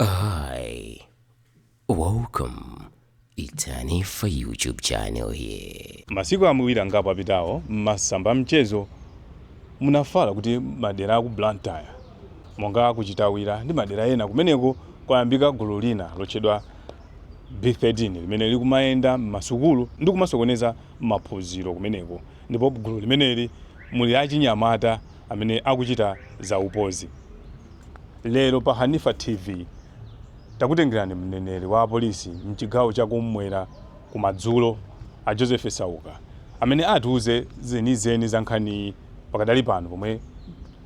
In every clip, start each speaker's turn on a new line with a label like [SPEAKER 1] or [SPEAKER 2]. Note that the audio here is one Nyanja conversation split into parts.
[SPEAKER 1] Hi, welcome. It's an for YouTube channel here.
[SPEAKER 2] Masiku amuwiri angapo apitawo m'masamba mchezo munafala kuti madera aku Blantyre monga kuchitawira ndi madera ena kumeneko kwayambika gulu lina lotchedwa B13 limene likumayenda m'masukulu ndi kumasokoneza maphunziro kumeneko, ndipo gulu limeneli muli achinyamata amene akuchita za upozi. Lero pa Hanifa TV takutengerani mneneri wa polisi mchigawo chakumwera kumadzulo a Joseph Sauka amene atiuze zenizeni za nkhani pakadali pano pomwe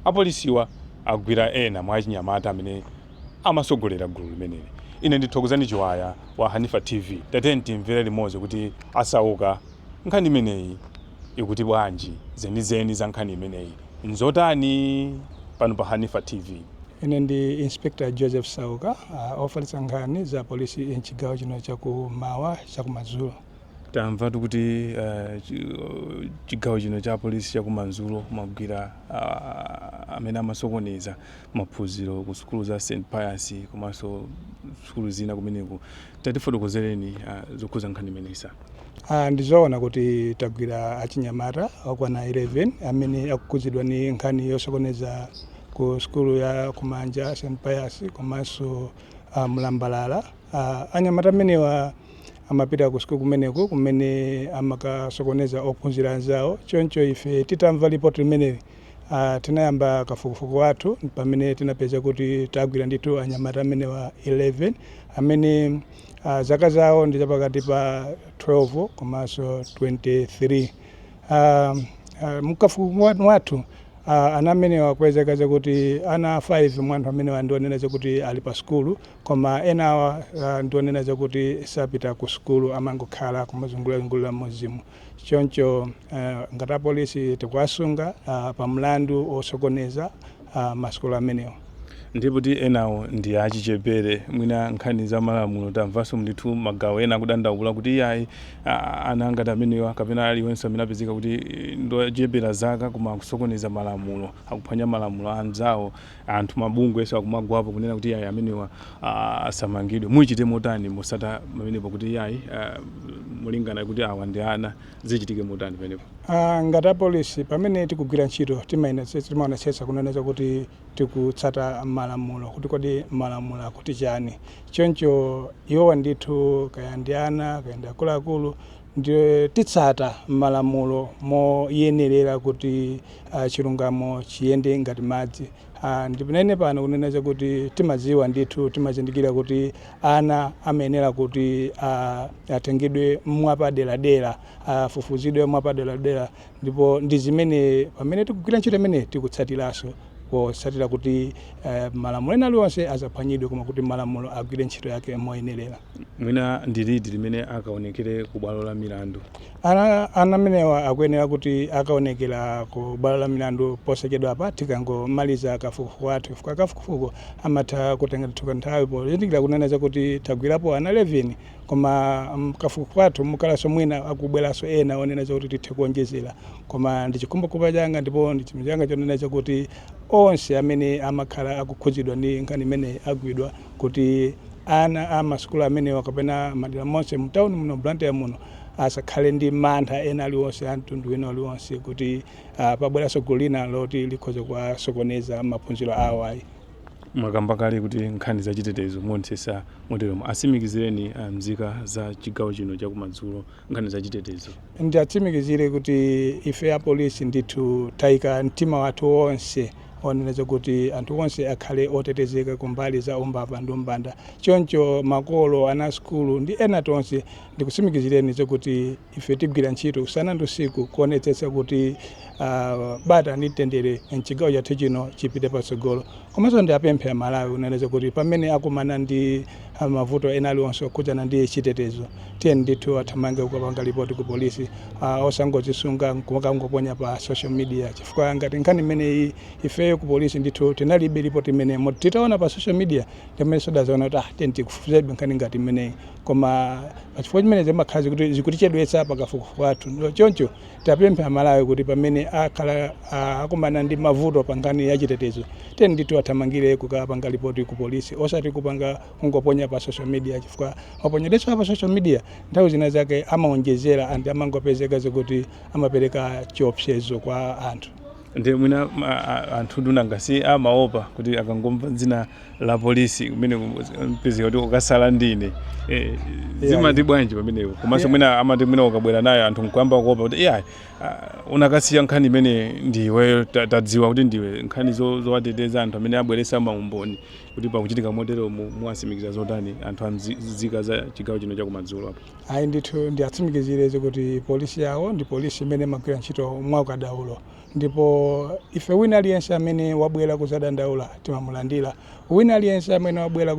[SPEAKER 2] apolisiwa agwira ena mwa achinyamata amene amasogolera gulu limeneli. Ine ndithokozani chiwaya wa Hanifa TV, tateni timvere limodzi kuti Asauka nkhani imeneyi ikuti bwanji, zenizeni za nkhani imeneyi nzotani pano pa Hanifa TV.
[SPEAKER 3] Ine ndi Inspector Joseph Sauka, ofalitsa nkhani za polisi mchigawo chino chakumawa chakumadzulo.
[SPEAKER 2] Tamva kuti chigawo chino cha polisi chakumadzulo magwira amene amasokoneza maphunziro ku sukulu za St. Pius komanso sukulu zina kumeneko. Tatifotokozereni zokhuza nkhani imeneyi.
[SPEAKER 3] Ndizoona kuti tagwira achinyamata okwana 11 amene akukhudzidwa ni nkhani yosokoneza ku sukulu ya kumanja St. Pius komanso Mlambalala. Anyamata amenewa amapita ku sukulu kumeneko kumene amakasokoneza ophunzira anzawo. Choncho ife titamva ripoti limeneli tinayamba kafukufuku wathu pamene tinapeza kuti tagwira ndithu anyamata amenewa 11 amene zaka zawo ndi zapakati pa 12 komanso 23. Mukafukufuku wathu ana amenewa kwezeka kuti ana 5 mwanthu amenewa ndionena kuti ali pa sukulu, koma enawa ndionena kuti sapita ku sukulu, amangokhala kumazungulira muzimu. Choncho ngati polisi tikuwasunga pa mlandu osokoneza masukulu amenewa.
[SPEAKER 2] Ndipo ti enawo ndi achichepere mwina nkhani za malamulo tamvanso ndithu magawo ena kudandaula kuti iyayi ana ngati amenewa kapena aliyense amene apezeka kuti ndochepera zaka koma kusokoneza malamulo, akuphwanya malamulo anzawo, anthu mabungwe ese akumagwapo kunena kuti iyayi amenewa asamangidwe. Muchite motani mosata pamenepo kuti iyayi mulingana kuti awa ndi ana zichitike motani pamenepo?
[SPEAKER 3] Ngati polisi pamene tikugwira ntchito timaonetsetsa kuneneza kuti tikutsata malamulo, kuti kodi malamulo akuti chani. Choncho iwowa ndithu kaya ndi ana kaya ndi akuluakulu ndi titsata malamulo moyenerera kuti chilungamo chiyende ngati madzi. Ndipene pano kuneneza kuti timaziwa ndithu timazindikira kuti ana amayenera kuti atengedwe mwapaderadera, afufuzidwe mwapaderadera, ndipo ndi zimene pamene tikugwira ntchito imene tikutsatiranso posatira kuti malamulo ena aliwonse asaphwanyidwe koma kuti malamulo agwire ntchito yake moyenerera.
[SPEAKER 2] Mwina ndi liti limene akaonekere ku bwalo la milandu?
[SPEAKER 3] Ana amenewa akuyenera kuti akaonekera ku bwalo la milandu posachedwa apa tikangomaliza kafukufuku wathu. Kafukufuku amatha kutenga nthawi pozindikira kuneneza kuti tagwirapo ana 11 koma kafukufuku wathu mukalanso mwina akubweranso ena oneneza kuti tithe kuonjezera, koma ndi chikhumbokhumbo changa ndipo ndi chimene changa choneneza kuti onse amene amakhala akukhudzidwa ndi nkhani imene agwidwa kuti ana amasukulu amenewa kapena madera monse mtawuni muno Blantyre muno asakhale ndi mantha ena aliwonse amtundu wina aliwonse kuti pabweranso gulu lina loti likhoza kuwasokoneza maphunziro awo. Ayi
[SPEAKER 2] mwakamba kale kuti nkhani za chitetezo montsesa moteromo, asimikizireni mzika za chigawo chino chakumadzulo nkhani za chitetezo.
[SPEAKER 3] Ndi atsimikizire kuti ife apolisi ndithu tayika mtima wathu wonse oneneza kuti anthu onse akhale otetezeka kumbali za umbava ndi umbanda. Choncho makolo, ana sukulu ndi ena tonse ndikusimikizireni kuti ife tigwira ntchito usana ndi usiku kuonetsetsa kuti bata ndi mtendere mchigawo chathu chino chipite patsogolo. Komanso ndi apemphe a Malawi uneneza kuti pamene akumana ndi mavuto ena aliwonse okhudzana ndi chitetezo, tiyeni ndithu athamange kukapanga ripoti ku polisi, osangodzisunga kumakangoponya pa social media, chifukwa ngati nkhani imeneyi ife ku polisi ndithu tinalibe ripoti imene titaona pa social media timene sodazaona kuti tiyeni tikufufuzebe nkhani ngati imeneyi, koma pachifukwa chimene zimakhala zikutichedwetsa pakafukufuku wathu. Choncho tapempha a Malawi kuti pamene akhala akumana ndi mavuto pa nkhani ya chitetezo, tiyeni ndithu wathamangire kukapanga ripoti ku polisi osati kupanga kungoponya pa social media chifukwa maponyereso pa social media nthawi zina zake amaonjezera and amangopezeka zokuti amapereka chiopsezo kwa anthu.
[SPEAKER 2] Ndi mwina anthu ndunangasi amaopa kuti akangomva dzina la polisi kumene mpezeka kuti ukasala ndine zimati bwanji pamenepo komanso mwina amati mwina ukabwera nayo anthu nkwamba kuopa kuti unakasiya nkhani imene ndiwe tadziwa kuti ndiwe nkhani zowateteza anthu amene abweresa maumboni kuti pakuchitika motero muwasimikiza zotani anthu amzika za chigawo chino chakumadzulo apo.
[SPEAKER 3] Ayi ndithu ndiatsimikizire kuti polisi yawo ndi polisi imene magwira ntchito mwaukadaulo ndipo ife wina aliyense amene wabwera kuzadandaula timamulandira, wina aliyense amene wabwera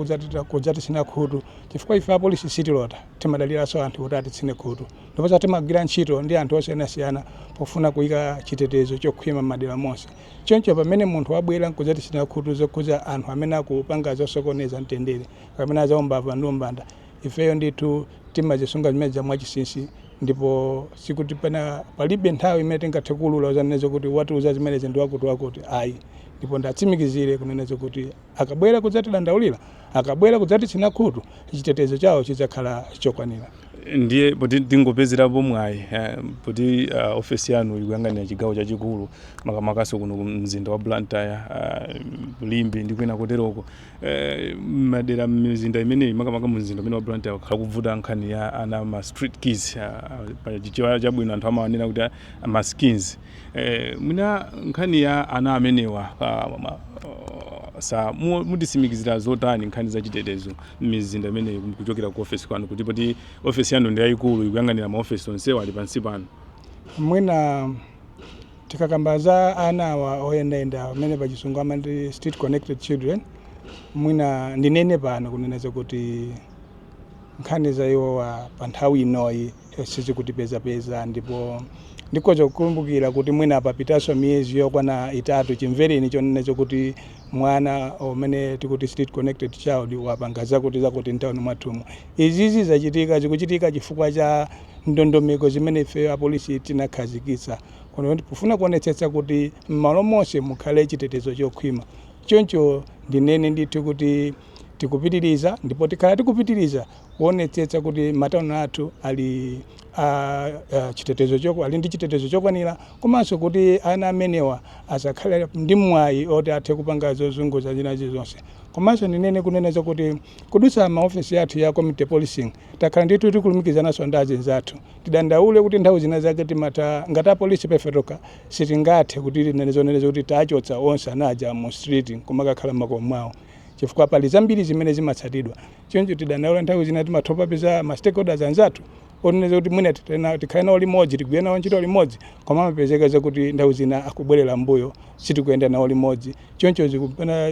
[SPEAKER 3] kudzatisina khutu chifukwa ife apolisi sitilota timadaliranso anthu kuti atitsine khutu ndipo timagwira ntchito ndi anthu osiyanasiyana pofuna kuyika chitetezo chokhwima madera monse. Choncho pamene munthu wabwera kudzatisina khutu zokhuza anthu amene akupanga zosokoneza mtendere pamene azaombava ndi umbanda, ifeyo ndithu timazisunga zimene zamwachinsinsi ndipo sikuti palibe nthawi imene tingathe kulula uzanene kuti watiuza zimenezi ndi wakuti ayi. Ndipo ndatsimikizire kunena kuti akabwera kudzatidandaulira, akabwera kudzatitsina khutu, chitetezo chawo chidzakhala chokwanira.
[SPEAKER 2] Ndiye poti tingopezerapo mwayi poti ofesi yanu ikuyang'anira chigawo chachikulu makamakaso kuno mzinda wa Blantyre, Limbi ndi kwina koteroko madera mzinda imeneyi makamaka mzinda umene wa Blantyre khala kuvuta nkhani ya ana ma street kids pachichewa chabwino anthu amawanena kuti ma skins. Mwina nkhani ya ana amenewa sa mutisimikizira zotani nkhani za chitetezo m'mizinda imeneyi kuchokera ku ofesi kwanu kuti poti ofesi yanu ndi yayikulu ikuyang'anira maofesi onsewo ali pansi pano?
[SPEAKER 3] Mwina tikakambaza ana awa oyendayenda amene pachisungu amati street connected children, mwina ndinene pano kunena kuti nkhani za iwowa pa nthawi inoyi sizikutipezapeza ndipo ndikoza kukumbukira kuti mwina papitanso miyezi yokwana 3 chimvereni chonena kuti mwana umene tikuti street connected child wapanga zakuti ntawuni mwathumu. Izizi zachitika zikuchitika chifukwa cha ndondomeko zimene ife apolisi tinakhazikitsa kuno pofuna kuonetsetsa kuti m'malo monse mukhale chitetezo chokhwima. Choncho ndinene ndithu kuti tikupitiriza ndipo tikhala tikupitiriza kuonetsetsa kuti matauni athu ali ali ndi chitetezo chokwanira komanso kuti ana amenewa asakhale ndi mwayi oti athe kupanga zozunguza zinazi zonse. Komanso ndinene kunena kuti kudutsa maofesi athu ya community policing takhala ndithu tikulumikizananso ndi anzathu tidandaule kuti nthawi zina zake timata ngati apolisi pefetoka sitingathe kuti tineneza kuti tachotsa onse anaja mu street kumakakhala makomo mwawo chifukwa pali zambiri zimene zimatsatidwa. Choncho tidandaula nthawi zina timathopa peza ma stakeholders anzathu oneneza kuti mwina tikhale nawo limodzi tigwire nawo ntchito limodzi koma amapezeka kuti nthawi zina akubwerera mbuyo sitikuyenda nawo limodzi. Choncho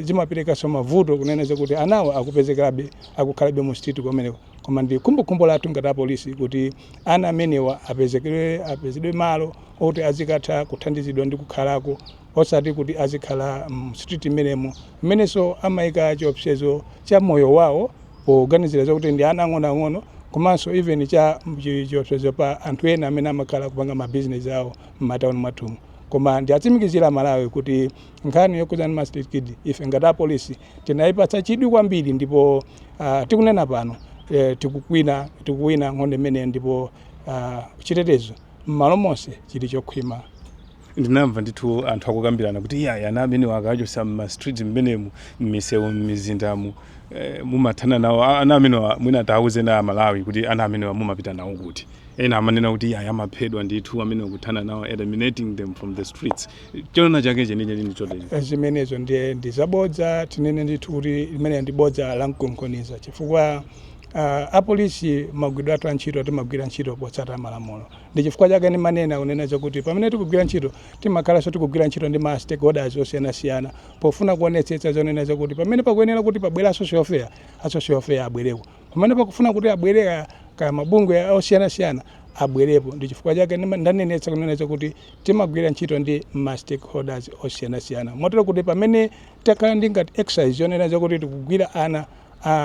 [SPEAKER 3] zimaperekanso mavuto kuneneza kuti anawo akupezekabe akukhalabe mu street kumeneko. Koma ndi kumbukumbu lathu ngati apolisi kuti ana amenewa apezedwe malo oti azikatha kuthandizidwa ndi kukhalako osati kuti azikhala street imenenso amayika chiopsezo cha moyo wawo poganizira kuti ndi ana ang'onoang'ono komanso even cha chiopsezo pa anthu ena amene amakhala kupanga mabizinesi awo m'matauni mwathumu. Koma ndiatsimikizira Malawi kuti nkhani yokuza ndi ma street kid ife ngati apolisi tinayipatsa chidwi kwambiri ndipo tikunena pano tikuwina nkhonde imeneyi ndipo chitetezo m'malo monse chili chokhwima.
[SPEAKER 2] Ndinamva ndithu anthu akukambirana kuti ana amenewa akachotsa ma street mmenemu m'misewu m'mizindamu mumathana nawo ana amenewa mwina tawuze na Malawi kuti ana amenewa mumapita nawo kuti ena amanena kuti amaphedwa ndithu amene kuthana nawo eliminating them from the streets. Chona chake chenije ndi chotezo
[SPEAKER 3] zimenezo ndi zabodza tinene ndithu kuti limene ndi bodza la mkonkhoniza chifukwa apolisi magwidwa athu antchito timagwira ntchito potsata malamulo. Ndi chifukwa chake ni manena kunena kuti pamene tikugwira ntchito timakhalanso tikugwira ntchito ndi ma stakeholders osiyanasiyana pofuna kuonetsetsa zonena kuti pamene pakuyenera kuti pabwera social fair abwereko, pamene pakufuna kuti abwere kaya mabungwe osiyanasiyana abwerepo. Ndi chifukwa chake ndanenetsa kunena kuti timagwira ntchito ndi ma stakeholders osiyanasiyana motero kuti pamene takhala ndi ngati exercise yonena kuti tikugwira ana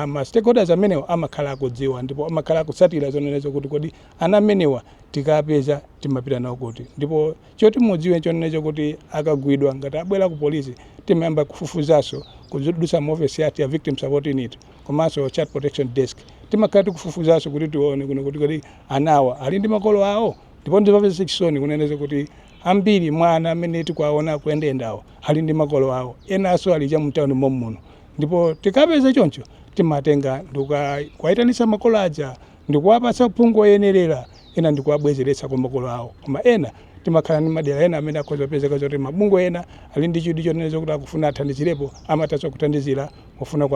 [SPEAKER 3] ma stakeholders amenewa amakhala akudziwa ndipo amakhala akutsatira zonena kuti kodi ana amenewa tikapeza timapita nawo kuti ndipo choti mudziwe chonecho kuti akagwidwa ngati abwera ku polisi timayamba kufufuzanso kuzidutsa mu office yathu ya victim support unit komanso child protection desk timakhala tikufufuzanso kuti tione kuno kuti anawa ali ndi makolo awo ndipo ndipapeza chisoni kuneneza kuti ambiri mwana amene tikuwaona kuyendayendawo ali ndi makolo awo enanso ali cha mtawuni muno ndipo tikapeza choncho timatenga ndikuwayitanitsa makolo aja ndikuwapatsa phungu oyenerera ena ndikuwabwezeretsa kwa makolo awo koma ena timakhala ndi madera ena amene akhozapezeka zoti mabungo ena ali ndi chidwi choneneza kuti akufuna athandizirepo amatatsa kuthandizira kufuna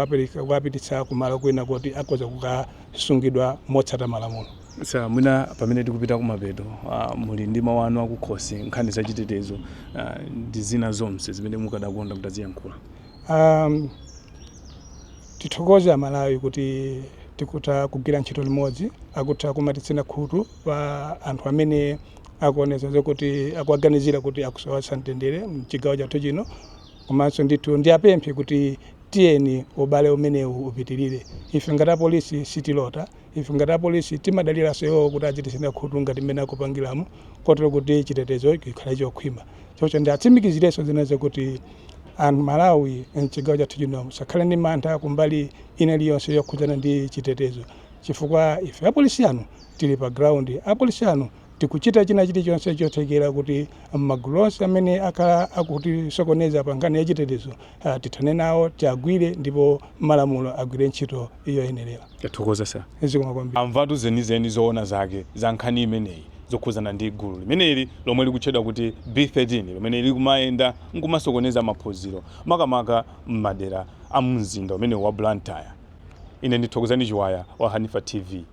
[SPEAKER 3] kuwapititsa kumalo kwina kuti akhoza kukasungidwa motsata malamulo.
[SPEAKER 2] Sa mwina pamene tikupita kumapeto muli ndi mawu anu akukhosi nkhani za chitetezo ndi zina zonse zimene mukadakonda kuti aziyankhula.
[SPEAKER 3] Tithokoza Malawi kuti tikuta kugwira ntchito limodzi akuta kumatitsina khutu pa anthu amene akuonesa kuti akuaganizira kuti akusowetsa mtendere mchigawo chathu chino komanso ndithu ndiyapemphe kuti tiyeni ubale umenewu upitirire. Ife ngati apolisi sitilota, ife ngati apolisi timadaliranso iwo kuti achititsina khutu ngati mmene akupangiramo kotero kuti chitetezo chikhale chokhwima. Choncho ndiatsimikizirenso zineza kuti anthu Malawi mchigawo chathu chino musakhale ndi mantha kumbali ina iliyonse yokhudzana ndi chitetezo chifukwa ife apolisi anu tili pa ground, apolisi anu tikuchita china chilichonse chothekera kuti magulu onse amene akutisokoneza pa nkhani ya chitetezo tithane nawo tiagwire ndipo malamulo agwire ntchito yoyenerera.
[SPEAKER 2] Tathokoza sa.
[SPEAKER 3] Zikomo kwambiri.
[SPEAKER 2] Amvatu zenizeni zoona zake za nkhani imeneyi zokhuzana ndi gulu limeneli lomwe likutchedwa kuti B13 lomwe likumayenda nkumasokoneza maphunziro makamaka m'madera a mzinda umene wa Blantyre. Ine ndithokozani Chiwaya wa Hanifa TV.